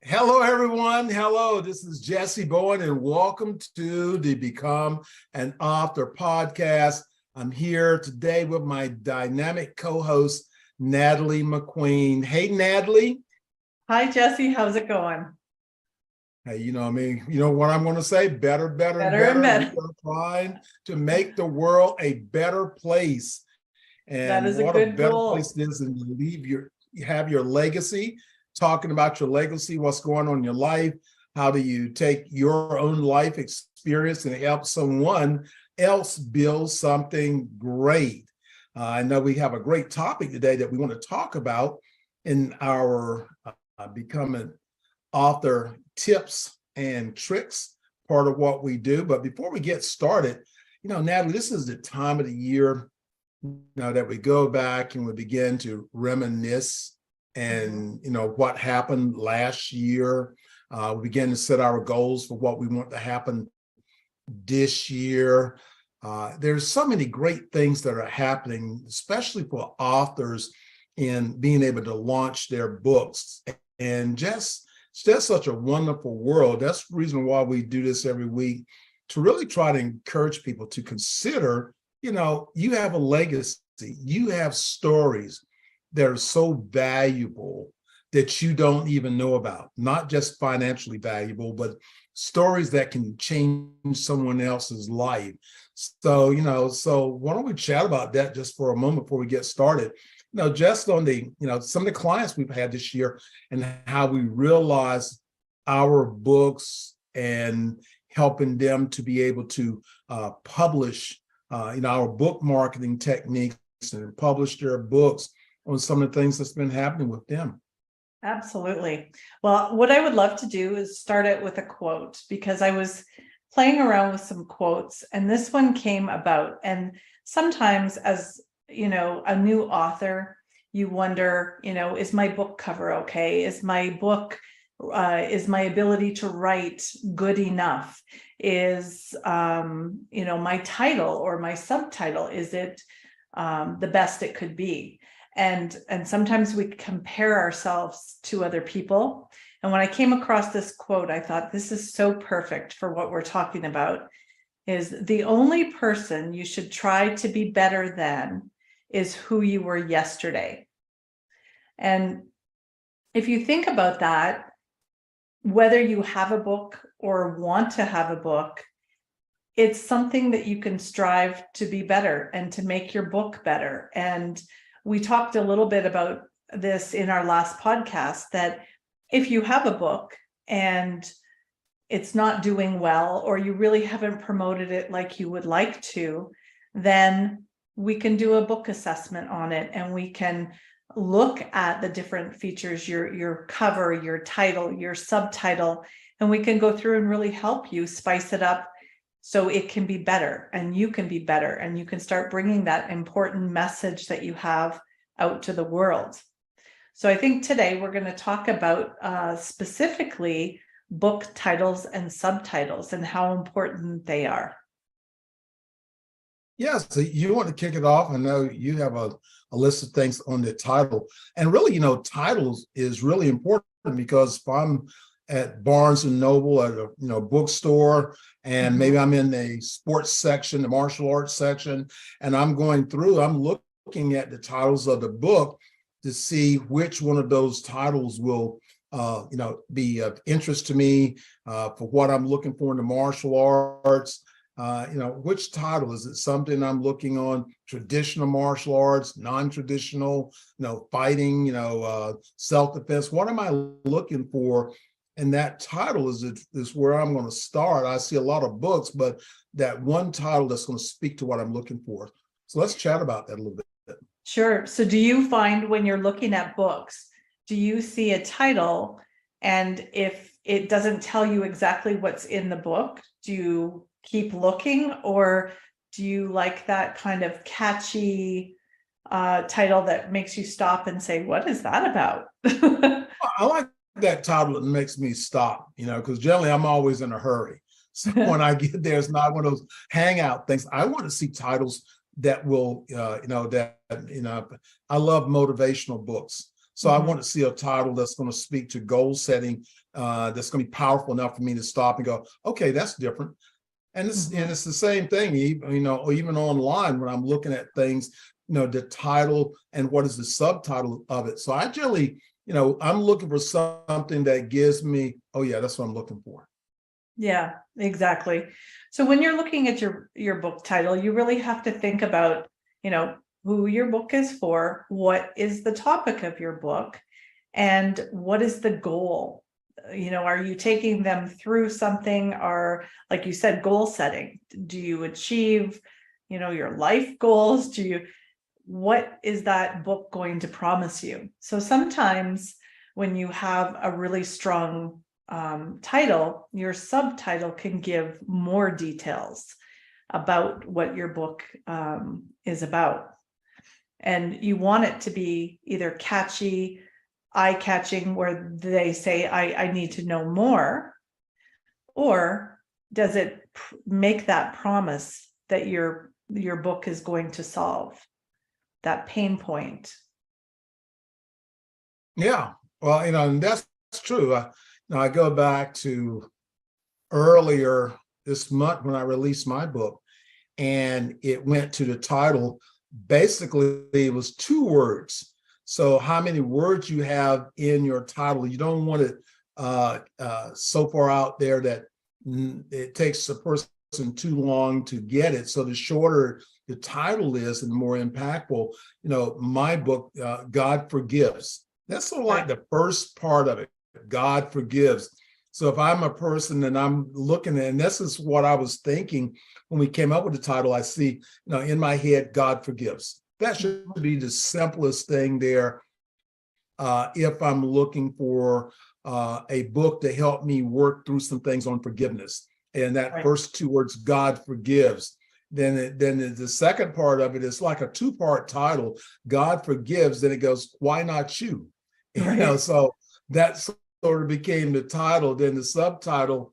Hello, everyone. Hello, this is Jessie Bowen, and welcome to the Become an Author podcast. I'm here today with my dynamic co-host, Natalie McQueen. Hey, Natalie. Hi, Jessie. How's it going? Hey, you know what I'm going to say? Better and better. And better. We're trying to make the world a better place. And that is what a good better goal. place it is, and you have your legacy. Talking about your legacy, what's going on in your life, how do you take your own life experience and help someone else build something great? I know we have a great topic today that we want to talk about in our Become an Author tips and tricks, part of what we do. But before we get started, Natalie, this is the time of the year, that we go back and we begin to reminisce and what happened last year. We begin to set our goals for what we want to happen this year. There's so many great things that are happening, especially for authors in being able to launch their books. And just such a wonderful world. That's the reason why we do this every week, to really try to encourage people to consider, you have a legacy, you have stories that are so valuable that you don't even know about, not just financially valuable, but stories that can change someone else's life. So, so why don't we chat about that just for a moment before we get started? Just on the, some of the clients we've had this year and how we realize our books and helping them to be able to publish, our book marketing techniques and publish their books on some of the things that's been happening with them. Absolutely. Well, what I would love to do is start it with a quote, because I was playing around with some quotes and this one came about. And sometimes as, a new author, you wonder, is my book cover okay? Is my book, is my ability to write good enough? Is, my title or my subtitle, is it the best it could be? And sometimes we compare ourselves to other people. And when I came across this quote, I thought, this is so perfect for what we're talking about, is the only person you should try to be better than is who you were yesterday. And if you think about that, whether you have a book or want to have a book, it's something that you can strive to be better and to make your book better. And we talked a little bit about this in our last podcast, that if you have a book and it's not doing well, or you really haven't promoted it like you would like to, then we can do a book assessment on it and we can look at the different features, your cover, your title, your subtitle, and we can go through and really help you spice it up so it can be better and you can be better and you can start bringing that important message that you have out to the world. So I think today we're going to talk about specifically book titles and subtitles and how important they are. Yeah, so you want to kick it off. I know you have a list of things on the title. And really, titles is really important, because if I'm at Barnes and Noble at a bookstore, and maybe I'm in the sports section, the martial arts section, and I'm going through, I'm looking at the titles of the book to see which one of those titles will be of interest to me for what I'm looking for in the martial arts. Which title is it? Something I'm looking on traditional martial arts, non-traditional, fighting, self-defense. What am I looking for? And that title is where I'm going to start. I see a lot of books, but that one title that's going to speak to what I'm looking for. So let's chat about that a little bit. Sure. So do you find when you're looking at books, do you see a title, and if it doesn't tell you exactly what's in the book, do you keep looking, or do you like that kind of catchy title that makes you stop and say, what is that about? I like that title that makes me stop, because generally I'm always in a hurry. So when I get there, it's not one of those hangout things. I want to see titles that will, I love motivational books. So I want to see a title that's going to speak to goal setting, that's going to be powerful enough for me to stop and go, okay, that's different. And it's the same thing, even online when I'm looking at things, the title and what is the subtitle of it. So I generally, I'm looking for something that gives me, oh yeah, that's what I'm looking for. Yeah, exactly. So when you're looking at your book title, you really have to think about, who your book is for, what is the topic of your book, and what is the goal? Are you taking them through something, or like you said, goal setting? Do you achieve, your life goals? What is that book going to promise you? So sometimes when you have a really strong title, your subtitle can give more details about what your book is about. And you want it to be either catchy, eye-catching, where they say, I need to know more, or does it make that promise that your book is going to solve that pain point? Yeah, well, and that's true. I go back to earlier this month when I released my book, and it went to the title. Basically, it was 2 words. So how many words you have in your title, you don't want it so far out there that it takes a person too long to get it. So the shorter the title is and the more impactful, my book, God Forgives. That's sort of like the first part of it. God forgives. So if I'm a person and I'm looking at, and this is what I was thinking when we came up with the title, I see, in my head, God forgives. That should be the simplest thing there. If I'm looking for a book to help me work through some things on forgiveness, and that first 2 words, God forgives, then the second part of it is like a 2-part title, God forgives. Then it goes, why not you? So that's sort of became the title. Then the subtitle,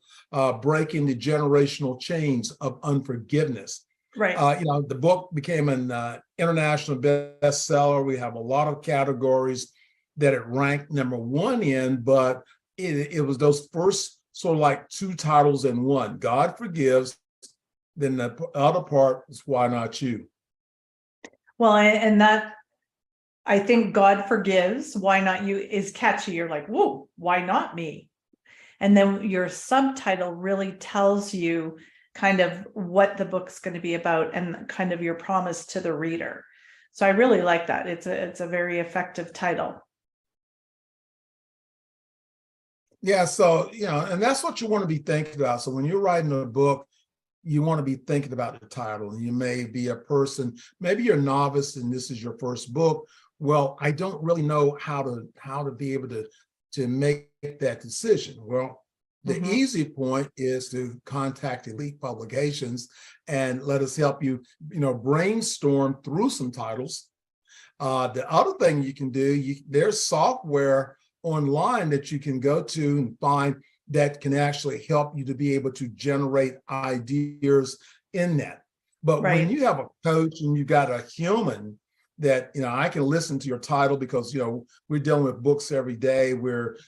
breaking the generational chains of unforgiveness. The book became an international bestseller. We have a lot of categories that it ranked #1 in, but it was those first sort of like 2 titles in one. God Forgives, then the other part is Why Not You? Well, and that, I think God Forgives, Why Not You is catchy. You're like, whoa, why not me? And then your subtitle really tells you kind of what the book's going to be about and kind of your promise to the reader. So I really like that. It's a very effective title. Yeah, so, and that's what you want to be thinking about. So when you're writing a book, you want to be thinking about the title. And you may be a person, maybe you're a novice and this is your first book. Well, I don't really know how to be able to make that decision. Well, the easy point is to contact Elite Publications and let us help you, brainstorm through some titles. The other thing you can do, there's software online that you can go to and find that can actually help you to be able to generate ideas in that. But when you have a coach and you got a human that, I can listen to your title because, we're dealing with books every day. We're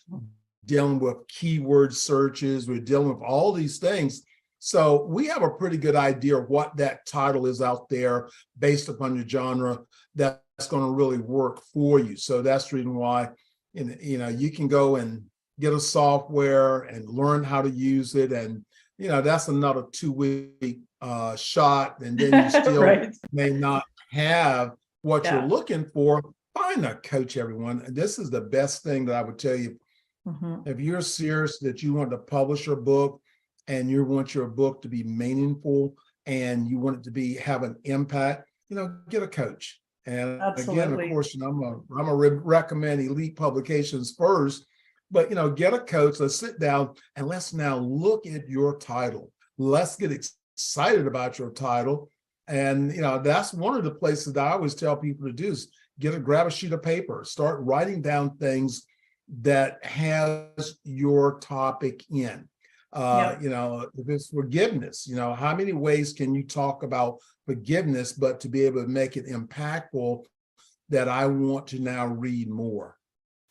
dealing with keyword searches. We're dealing with all these things. So we have a pretty good idea of what that title is out there based upon your genre that's going to really work for you. So that's the reason why, you can go and get a software and learn how to use it. And, that's another 2-week shot. And then you still may not have what you're looking for. Find a coach, everyone. And this is the best thing that I would tell you. If you're serious that you want to publish your book and you want your book to be meaningful and you want it to have an impact, get a coach. And again, of course, I'm gonna recommend Elite Publications first, but get a coach. Let's sit down and let's now look at your title. Let's get excited about your title. And that's one of the places that I always tell people to do is grab a sheet of paper, start writing down things that has your topic in. Yeah. If it's forgiveness, how many ways can you talk about forgiveness, but to be able to make it impactful that I want to now read more?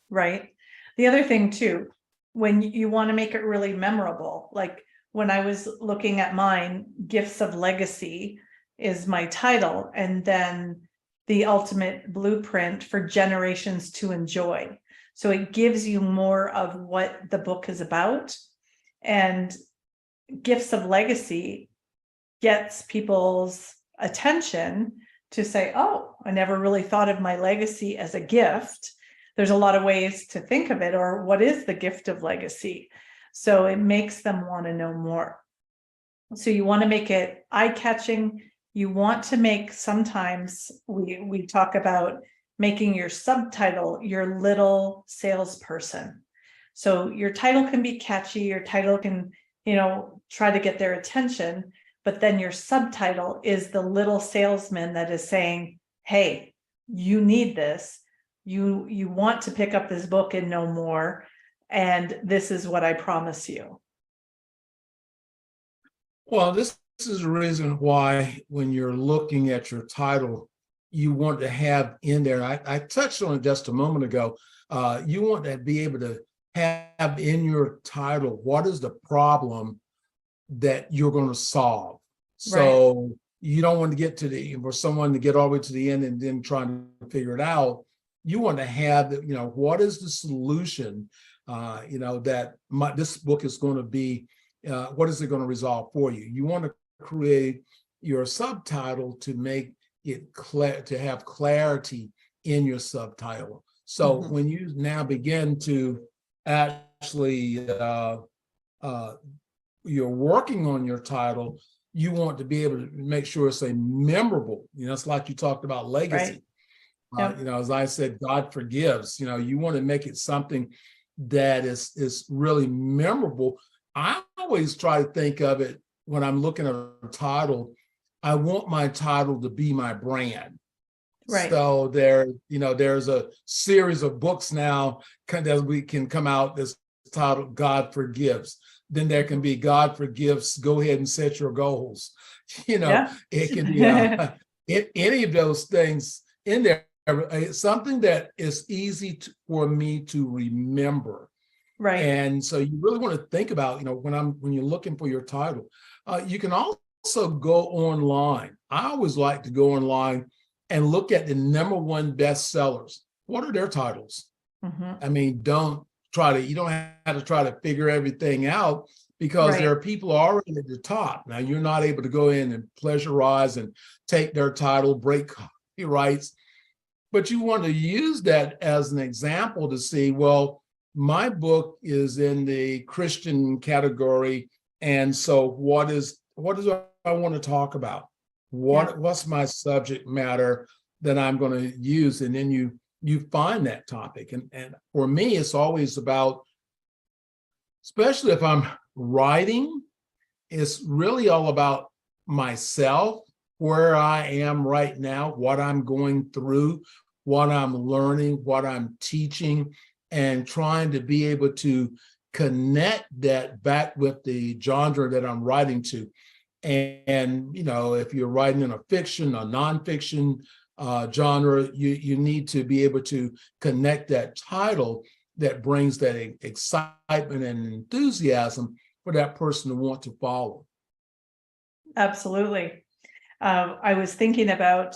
Right. The other thing too, when you want to make it really memorable, like when I was looking at mine, Gifts of Legacy is my title, and then the ultimate blueprint for generations to enjoy. So it gives you more of what the book is about. And Gifts of Legacy gets people's attention to say, oh, I never really thought of my legacy as a gift. There's a lot of ways to think of it, or what is the gift of legacy? So it makes them want to know more. So you want to make it eye-catching. You want to make, sometimes we talk about making your subtitle your little salesperson. So your title can be catchy, your title can, try to get their attention, but then your subtitle is the little salesman that is saying, hey, you need this. You want to pick up this book and know more, and this is what I promise you. Well, this is the reason why when you're looking at your title, you want to have in there, I touched on it just a moment ago, you want to be able to have in your title, what is the problem that you're going to solve? So right. You don't want to get for someone to get all the way to the end and then trying to figure it out. You want to have, what is the solution, that this book is going to be, what is it going to resolve for you? You want to create your subtitle to make it clear, to have clarity in your subtitle. So when you now begin to actually, you're working on your title, you want to be able to make sure it's a memorable, it's like you talked about legacy. Right. Yep. As I said, God forgives, you want to make it something that is really memorable. I always try to think of it when I'm looking at a title, I want my title to be my brand. Right. So there's a series of books now that we can come out that's titled God Forgives. Then there can be God Forgives, go ahead and set your goals. It can be any of those things in there. It's something that is easy for me to remember. Right. And so you really want to think about, when you're looking for your title, you can also go online. I always like to go online and look at the #1 bestsellers. What are their titles? I mean, you don't have to try to figure everything out, because there are people already at the top. Now, you're not able to go in and plagiarize and take their title, break copyrights, but you want to use that as an example to see, well, my book is in the Christian category, and so what is I want to talk about? What's my subject matter that I'm going to use? And then you find that topic. And for me, it's always about, especially if I'm writing, it's really all about myself, where I am right now, what I'm going through, what I'm learning, what I'm teaching, and trying to be able to connect that back with the genre that I'm writing to. And if you're writing in a fiction, a nonfiction genre, you need to be able to connect that title that brings that excitement and enthusiasm for that person to want to follow. Absolutely. I was thinking about,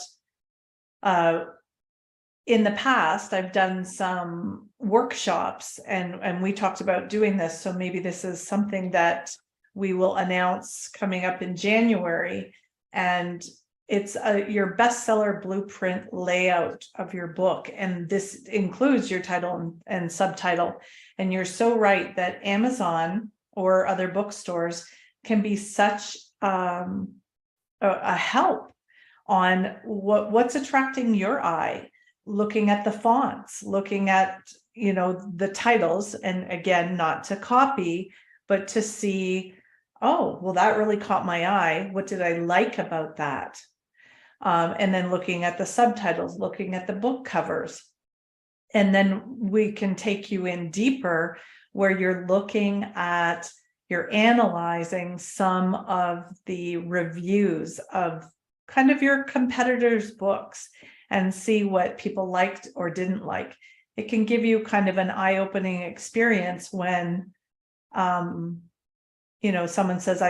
in the past, I've done some workshops and we talked about doing this. So maybe this is something that we will announce coming up in January. And it's your bestseller blueprint layout of your book. And this includes your title and subtitle. And you're so right that Amazon or other bookstores can be such a help on what's attracting your eye, looking at the fonts, looking at, the titles, and again, not to copy, but to see, oh, well, that really caught my eye. What did I like about that? And then looking at the subtitles, looking at the book covers. And then we can take you in deeper where you're looking at you're analyzing some of the reviews of kind of your competitors' books and see what people liked or didn't like. It can give you kind of an eye-opening experience when, you know, someone says,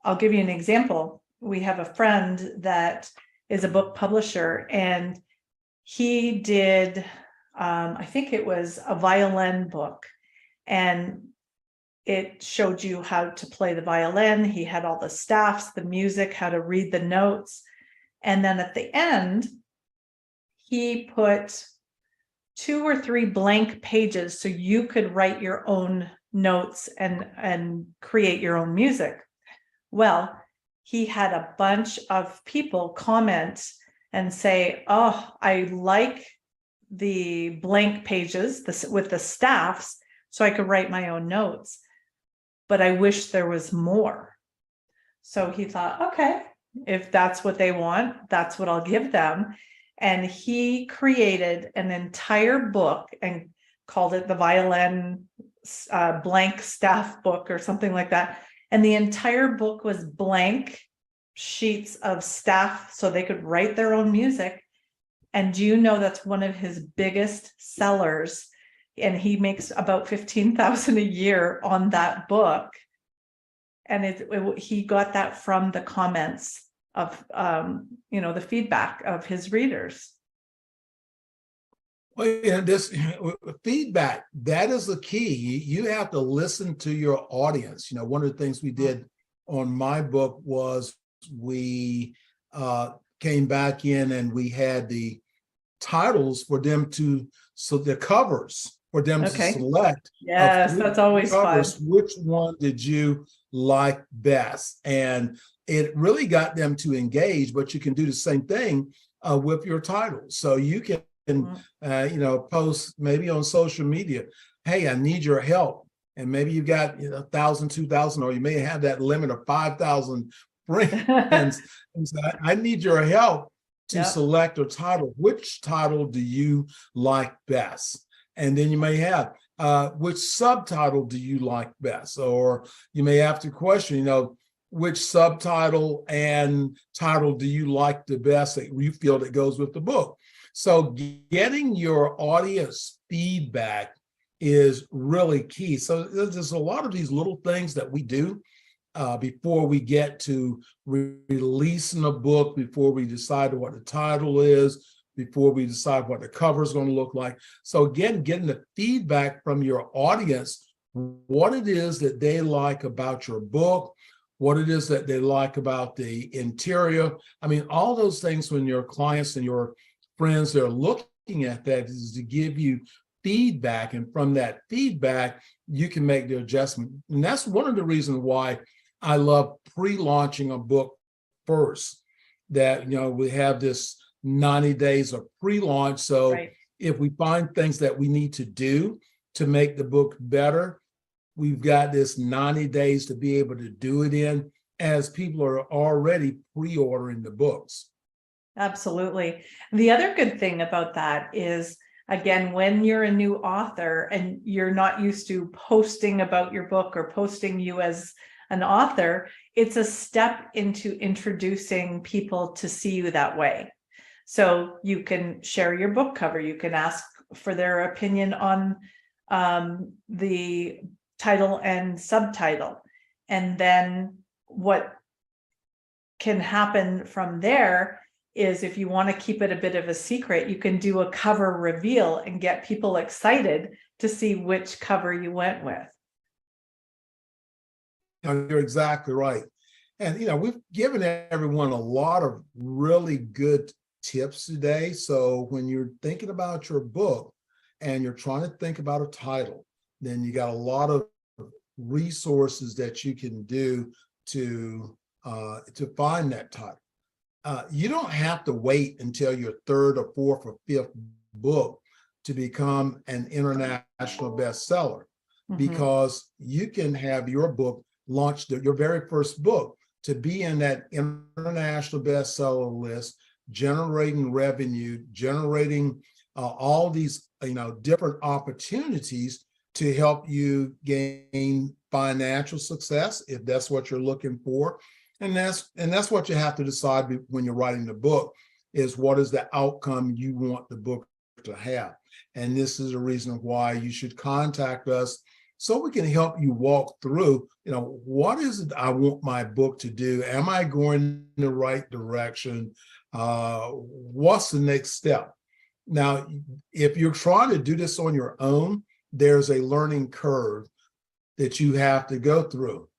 I'll give you an example. We have a friend that is a book publisher, and he did, I think it was a violin book, and it showed you how to play the violin. He had all the staffs, the music, how to read the notes. And then at the end, he put 2 or 3 blank pages so you could write your own notes and create your own music. Well, he had a bunch of people comment and say, oh, I like the blank pages with the staffs so I could write my own notes, but I wish there was more. So he thought, okay, if that's what they want, that's what I'll give them. And he created an entire book and called it the violin blank staff book or something like that. And the entire book was blank sheets of staff so they could write their own music. And do you know that's one of his biggest sellers? And he makes about $15,000 a year on that book. And he got that from the comments of, you know, the feedback of his readers. Well, yeah, this feedback, that is the key. You have to listen to your audience. You know, one of the things we did on my book was we came back in and we had the titles for them to, so the covers for them to select. Yes, that's always covers, fun. which one did you like best? And it really got them to engage, but you can do the same thing with your titles. So you can, you know, post maybe on social media, hey, I need your help. And maybe you've got 1,000, 2,000, or you may have that limit of 5,000 friends. And so I need your help to select a title. Which title do you like best? And then you may have, which subtitle do you like best? Or you may have to question, you know, which subtitle and title do you like the best that you feel that goes with the book? So getting your audience feedback is really key. So there's a lot of these little things that we do before we get to releasing a book, before we decide what the title is, before we decide what the cover is going to look like. So again, getting the feedback from your audience, what it is that they like about your book, what it is that they like about the interior. I mean, all those things when your clients and your friends, they're looking at that is to give you feedback. And from that feedback, you can make the adjustment. And that's one of the reasons why I love pre-launching a book first, that, you know, we have this 90 days of pre-launch. So if we find things that we need to do to make the book better, we've got this 90 days to be able to do it in, as people are already pre-ordering the books. Absolutely. The other good thing about that is, again, when you're a new author and you're not used to posting about your book or posting you as an author, it's a step into introducing people to see you that way. So you can share your book cover, you can ask for their opinion on the title and subtitle. And then what can happen from there is, if you want to keep it a bit of a secret, you can do a cover reveal and get people excited to see which cover you went with. You're exactly right. And, you know, we've given everyone a lot of really good tips today. So when you're thinking about your book and you're trying to think about a title, then you got a lot of resources that you can do to find that title. You don't have to wait until your 3rd or 4th or 5th book to become an international bestseller, because you can have your book launched, your very first book, to be in that international bestseller list, generating revenue, generating all these, you know, different opportunities to help you gain financial success if that's what you're looking for. And that's what you have to decide when you're writing the book, is what is the outcome you want the book to have. And this is a reason why you should contact us so we can help you walk through, what is it I want my book to do? Am I going in the right direction? What's the next step? Now, if you're trying to do this on your own, there's a learning curve that you have to go through.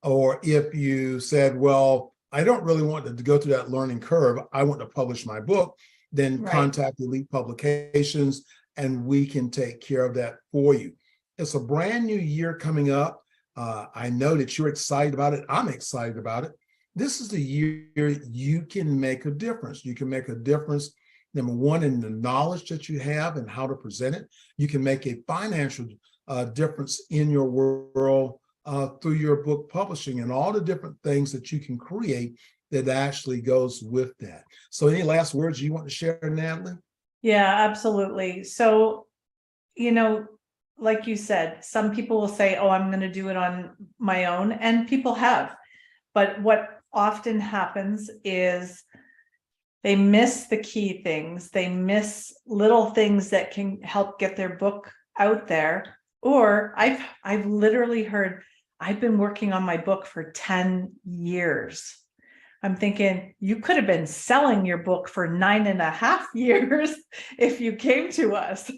Or if you said, well, I don't really want to go through that learning curve, I want to publish my book, then contact Elite Publications and we can take care of that for you. It's a brand new year coming up. I know that you're excited about it. I'm excited about it. This is the year you can make a difference. You can make a difference, number one, in the knowledge that you have and how to present it. You can make a financial difference in your world through your book publishing and all the different things that you can create that actually goes with that. So any last words you want to share, Natalie? Yeah, absolutely. So, like you said, some people will say, oh, I'm going to do it on my own, and people have. But what often happens is they miss the key things. They miss little things that can help get their book out there. Or I've literally heard, I've been working on my book for 10 years. I'm thinking, you could have been selling your book for 9.5 years if you came to us,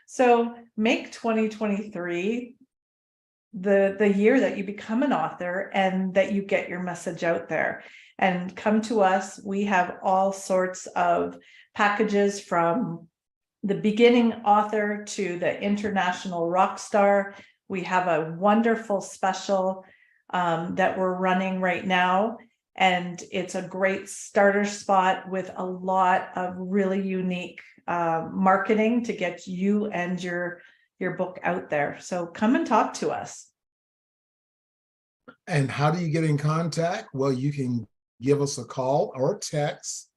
So make 2023 the year that you become an author and that you get your message out there. And come to us. We have all sorts of packages, from the beginning author to the international rock star. We have a wonderful special that we're running right now. And it's a great starter spot with a lot of really unique marketing to get you and your book out there. So come and talk to us. And how do you get in contact? Well, you can give us a call or text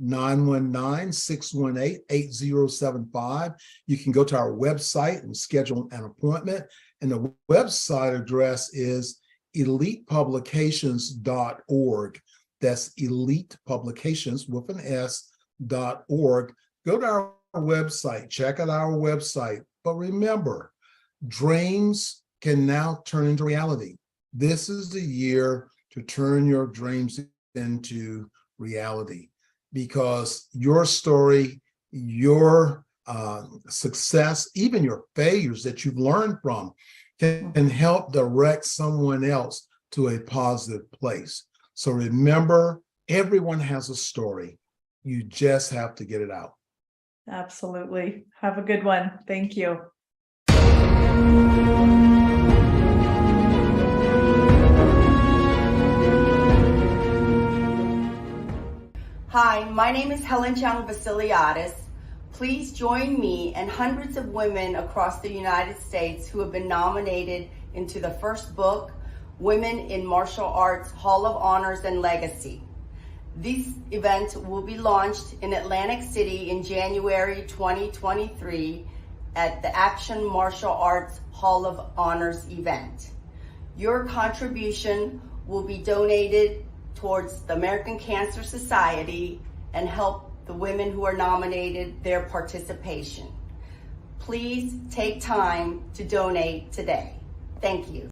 919-618-8075. You can go to our website and schedule an appointment. And the website address is elitepublications.org. That's Elite Publications with an S.org. Go to our website, check out our website. But remember, dreams can now turn into reality. This is the year to turn your dreams into reality, because your story, your success, even your failures that you've learned from, can help direct someone else to a positive place. So remember, everyone has a story. You just have to get it out. Absolutely. Have a good one. Thank you. Hi, my name is Helen Chang Vasiliadis. Please join me and hundreds of women across the United States who have been nominated into the first book, Women in Martial Arts Hall of Honors and Legacy. This event will be launched in Atlantic City in January 2023 at the Action Martial Arts Hall of Honors event. Your contribution will be donated towards the American Cancer Society and help the women who are nominated their participation. Please take time to donate today. Thank you.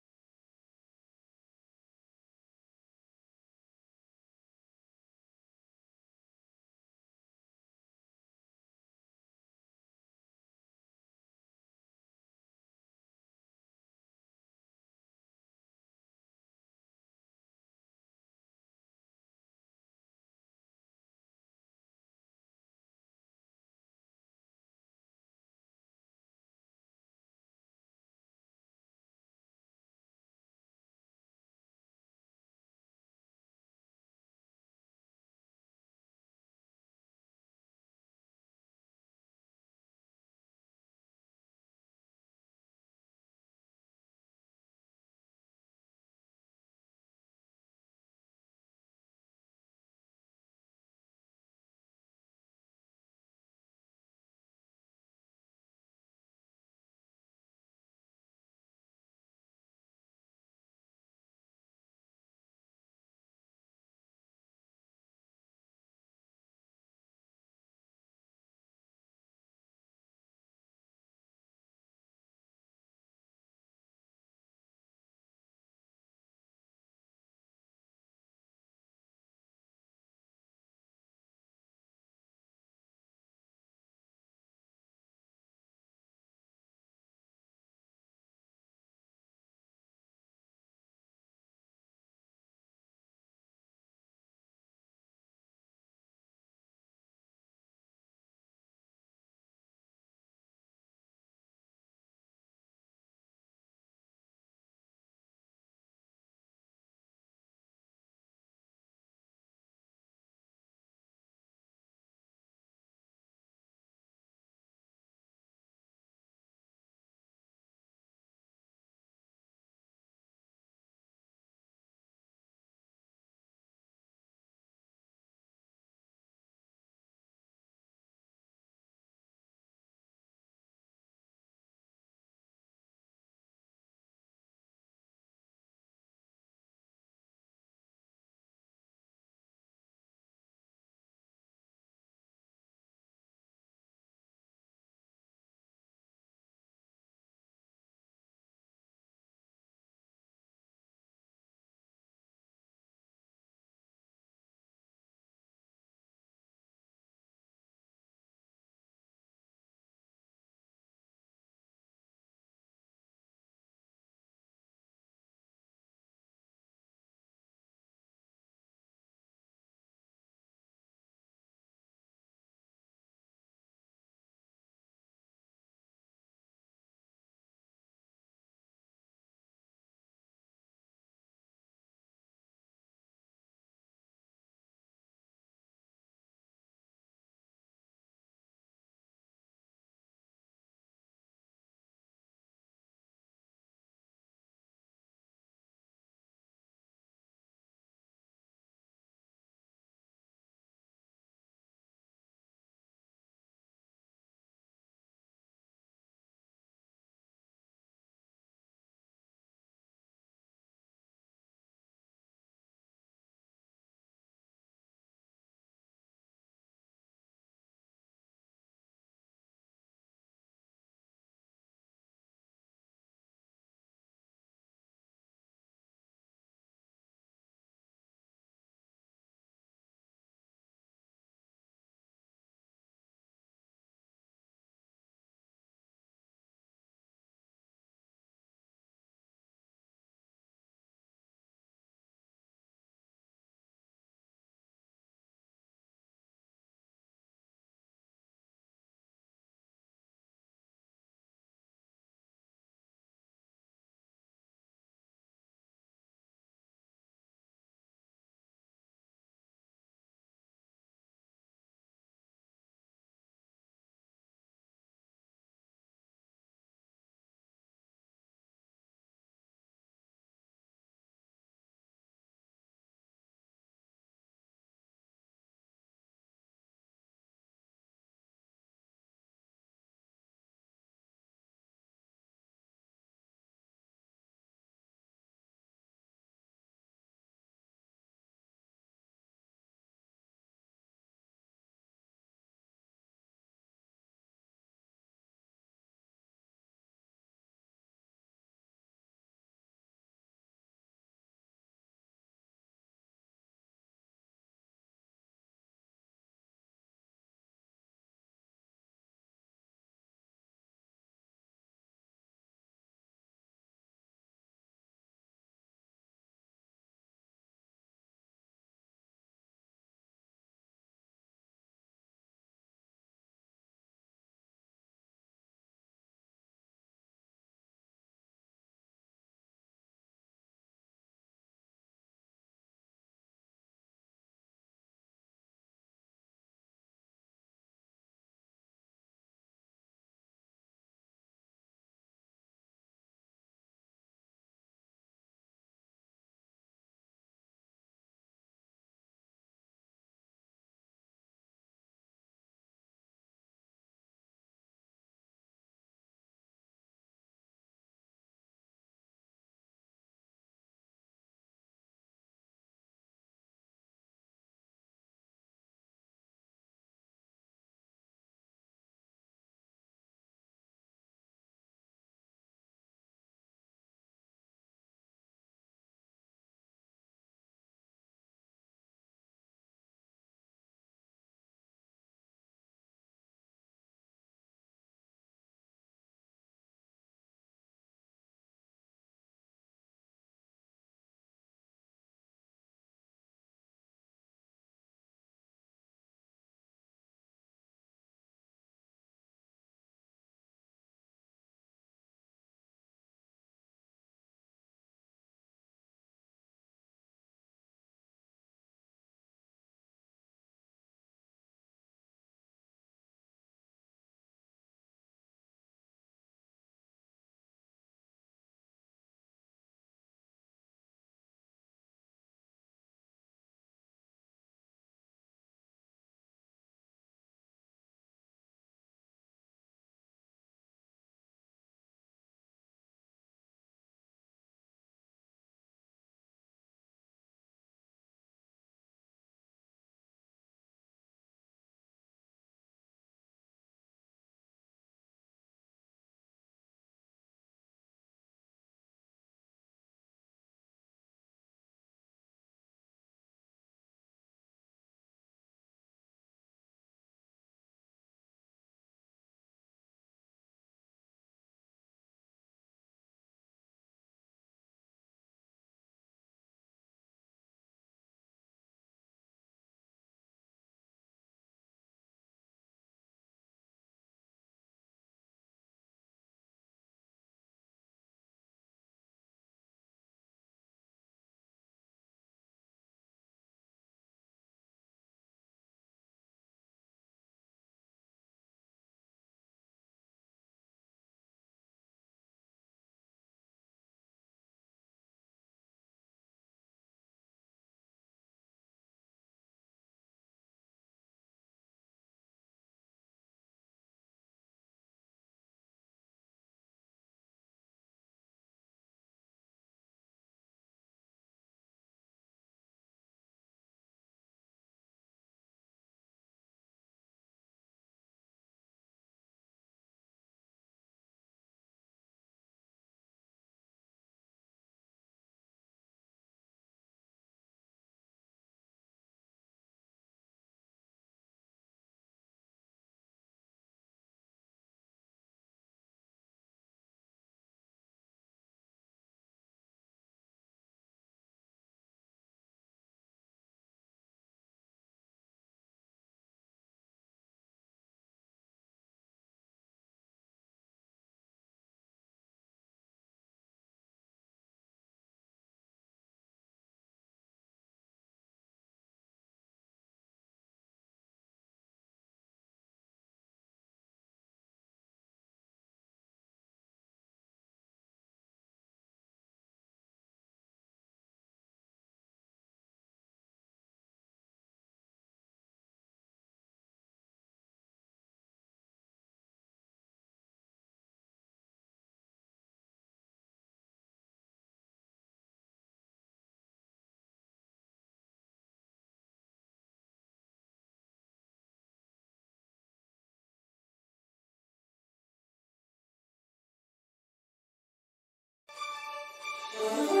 you.